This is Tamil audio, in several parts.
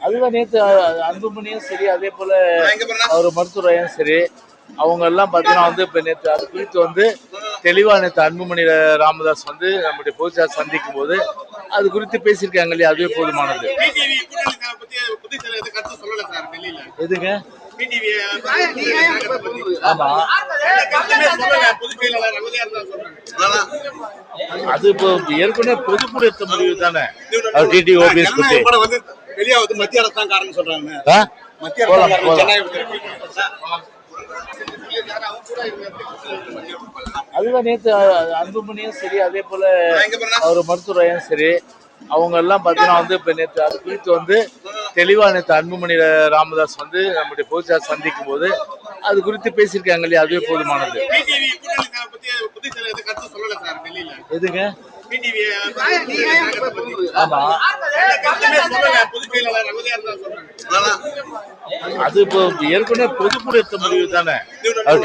அதுதான் நேற்று அன்புமணியும் சரி, அதே போல அவர் மருத்துவரையும் சரி, அவங்க எல்லாம் பார்த்தீங்கன்னா இப்போ நேற்று அது குறித்து தெளிவா நேற்று அன்புமணி ராமதாஸ் நம்முடைய பொதுச்சார் சந்திக்கும் போது அது குறித்து பேசியிருக்காங்க இல்லையா, அதுவே போதுமானது. எதுங்க? ஆமா, அது இப்போ ஏற்கனவே பொதுக்குழு எடுத்த முடிவு தானே. டிடி ஓபிஎஸ் வெளியே மத்திய அரசு தான் காரணம் சொல்றாங்க. அதுதான் நேற்று அன்புமணியும் சரி, அதே போல அவர் மருத்துவரையும் சரி, அவங்க எல்லாம் பார்த்தீங்கன்னா இப்போ நேற்று அது குறித்து தெளிவா நேற்று அன்புமணி ராமதாஸ் நம்முடைய பொதுச்சார் சந்திக்கும் போது அது குறித்து பேசியிருக்காங்க இல்லையா, அதுவே போதுமானது. எதுங்க? ஆமா, அது இப்போ ஏற்கனவே பொதுக்குழு எடுத்த முடிவு தானே.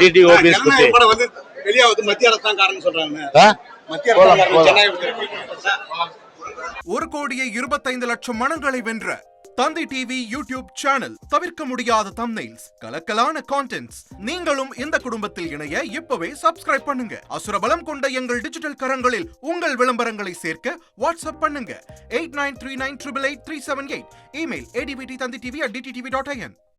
டிடி ஓபிஎஸ் வெளியே மத்திய அரசு தான் காரணம் சொல்றாங்க. 1,25,00,000 மனங்களை வென்ற தந்தி டிவி யூடியூப் சேனல். தவிர்க்க முடியாத தம்ப்நெயில்ஸ், கலக்கலான கான்டென்ட்ஸ். நீங்களும் இந்த குடும்பத்தில் இணைய இப்பவே சப்ஸ்கிரைப் பண்ணுங்க. அசுரபலம் கொண்ட எங்கள் டிஜிட்டல் கரங்களில் உங்கள் விளம்பரங்களை சேர்க்க வாட்ஸ்அப் பண்ணுங்க 8939888378. Email advttanditv@dttv.in.